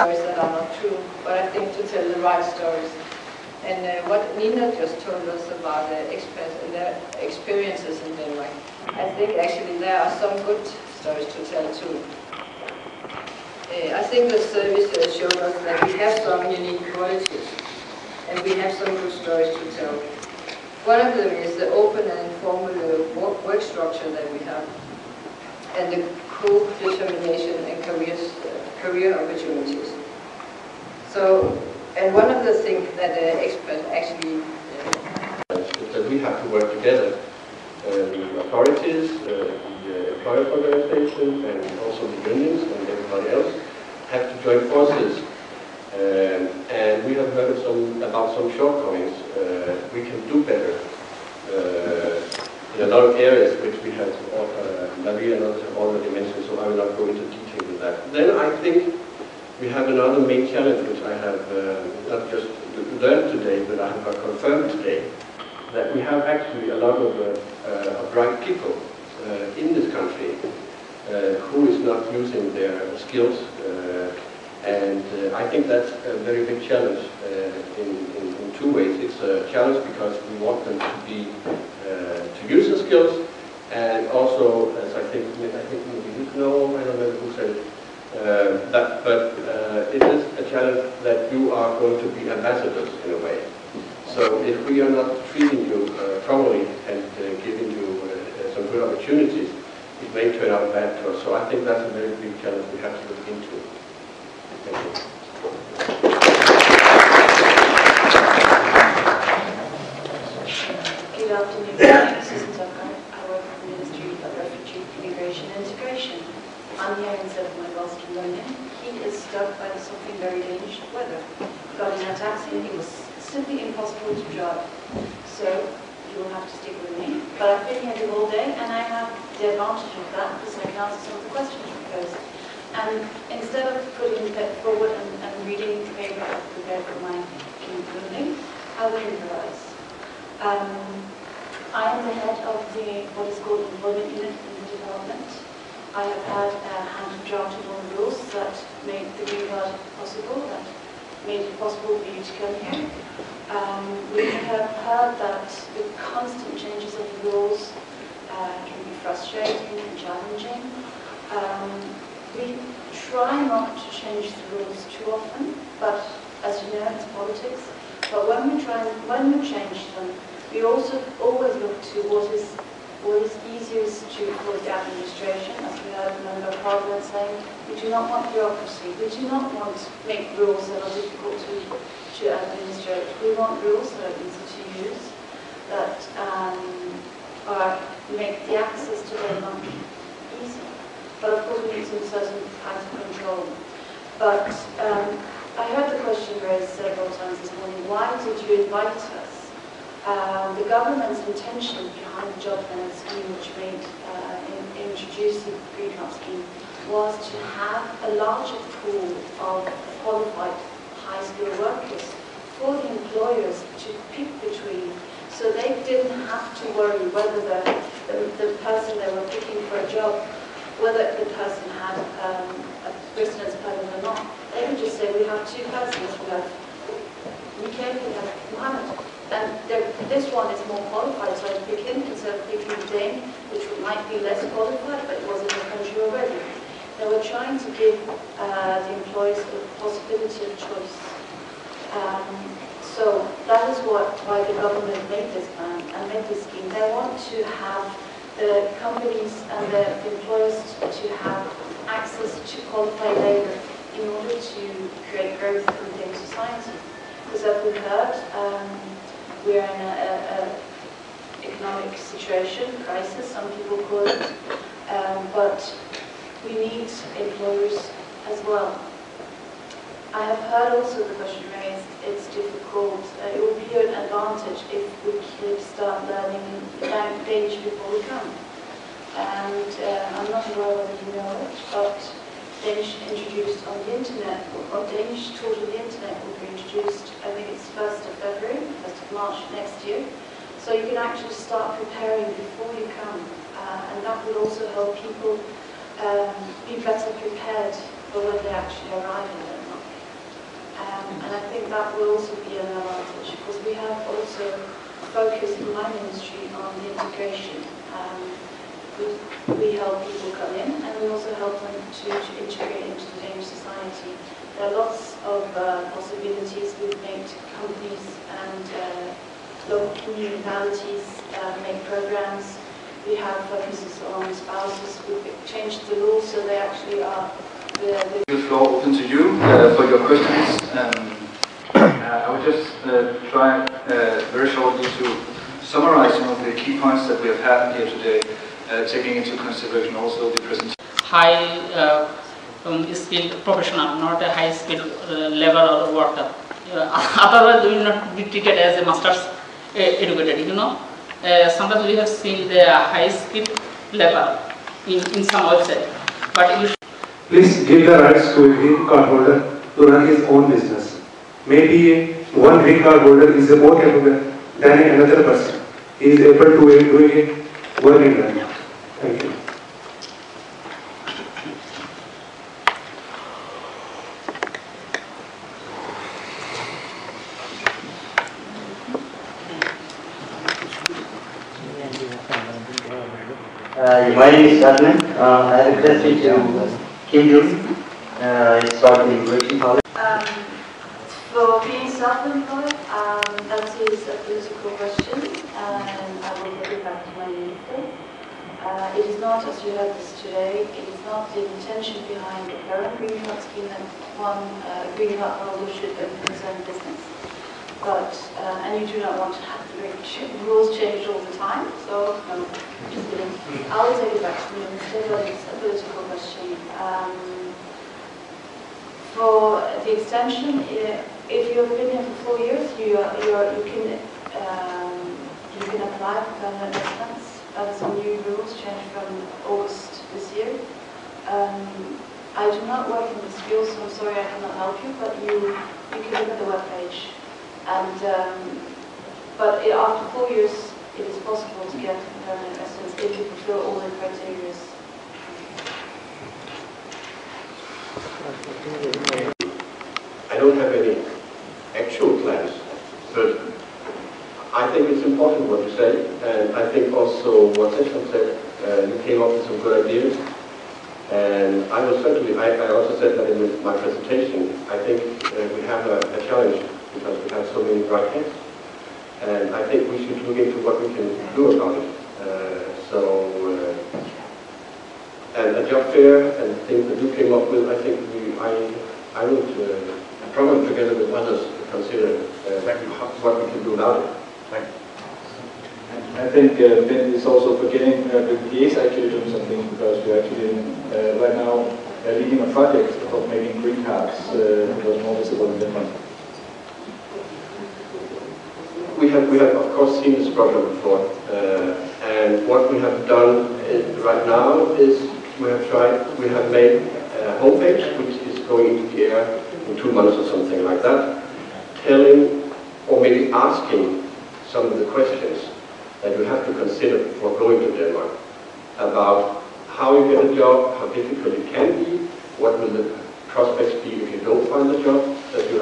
stories that are not true, but I think to tell the right stories. And what Nina just told us about the expats and their experiences in Denmark, I think actually there are some good stories to tell too. I think the service showed us that we have some unique qualities and we have some good stories to tell. One of them is the open and informal work structure that we have, and the co-determination and career opportunities. So, and one of the things that experts actually is that we have to work together, the authorities, the employer organization, and also the unions and everybody else have to join forces. And we have heard about some shortcomings. We can do better in a lot of areas which we have, Maria and others have already mentioned, so I will not go into detail with that. Then I think we have another main challenge which I have not just learned today, but I have confirmed today, that we have actually a lot of bright people in this country who is not using their skills. And I think that's a very big challenge in two ways. It's a challenge because we want them to use the skills, and also, as I think maybe you know, I don't know who said it, but it is a challenge that you are going to be ambassadors in a way. So if we are not treating you properly and giving you some good opportunities, it may turn out bad to us. So I think that's a very big challenge we have to look into. Thank you. Good afternoon. My name is Susan Tucker. I work for the Ministry of Refugee, Immigration and Integration. I'm here instead of my boss from London. He is stuck by something very Danish weather. He got in a taxi and it was simply impossible to drive. So you will have to stick with me. But I've been here the whole day and I have the advantage of that because I can answer some of the questions you posed. And instead of putting that forward and reading the paper I've prepared for my evening, I will improvise. I am the head of what is called the employment unit in the department. I have had hand-drafted all the rules that made the green card possible, that made it possible for you to come here. We have heard that the constant changes of the rules can be frustrating and challenging. We try not to change the rules too often, but as you know, it's politics. But when we change them, we also always look to what is easiest for the administration. As we heard Member Parliament saying, we do not want bureaucracy. We do not want to make rules that are difficult to administrate. We want rules that are easy to use, that make the access to them easy. But of course we need some certain kinds of control. But I heard the question raised several times this morning, why did you invite us? The government's intention behind the job fair scheme, which introduced the green card scheme, was to have a larger pool of qualified high-skilled workers for the employers to pick between, so they didn't have to worry whether the person they were picking for a job, whether the person had a residence permit or not. They could just say, we have two persons, we have UK, we have Mohammed. And this one is more qualified, so I pick him instead of picking Dane, which might be less qualified, but it was in the country already. They were trying to give the employees the possibility of choice. So that is why the government made this plan and made this scheme. They want to have the companies and the employers to have access to qualified labour in order to create growth in Danish society. Because as we've heard, we are in an economic situation, crisis, some people call it, but we need employers as well. I have heard also the question raised, it's difficult, it would be an advantage if we could start learning Danish before we come. And I'm not aware whether you know it, but Danish introduced on the internet, or Danish taught on the internet will be introduced, I think it's 1st of February, 1st of March next year. So you can actually start preparing before you come, and that will also help people be better prepared for when they actually arrive in Denmark. that will also be an advantage, because we have also focused in my ministry on the integration. We help people come in, and we also help them to integrate into the Danish society. There are lots of possibilities. We've made companies and local municipalities make programs. We have focuses on spouses. We've changed the rules so they actually are the floor open to you for your questions. I will just try very shortly to summarize some of the key points that we have had here today, taking into consideration also the presentation. High skilled professional, not a high skilled level or worker. Otherwise, we will not be treated as a master's educated. You know, sometimes we have seen the high skilled level in some website, but you. Please give the rights to a green card holder to run his own business. Maybe one green card holder is more capable than another person. He is able to do it work in India. Thank you. My name is Adnan. I request you to keep doing. It's taught in University College. For being self-employed, that is a political question, and I will get it back to my minister. It is not, as you heard this today, it is not the intention behind the current green card scheme that one green card holder should open his own business. But, and you do not want to have the rules changed all the time, so no, just kidding. I will take it back to the minister, but it's a political question. For the extension, if you have been here for 4 years, you can apply for permanent residence. That is a new rules changed from August this year. I do not work in this field, so I'm sorry I cannot help you, but you can look at the webpage. And but after 4 years, it is possible to get permanent residence if you fulfill all the criteria. I don't have any actual plans, but I think it's important what you say, and I think also what Session said, you came up with some good ideas, and I will certainly, I also said that in my presentation, I think we have a challenge because we have so many bright heads, and I think we should look into what we can do about it. And a job fair and things that you came up with, I think I would probably together with others consider what we can do about it. Thank you. I think Ben is also forgetting that he is actually doing something, because we're actually right now leading a project of making green cards that was more visible in Denmark. We have of course seen this problem before, and what we have done right now is we have made a homepage which is going into the air in 2 months or something like that, telling or maybe asking some of the questions that you have to consider before going to Denmark, about how you get a job, how difficult it can be, what will the prospects be if you don't find a job, that you have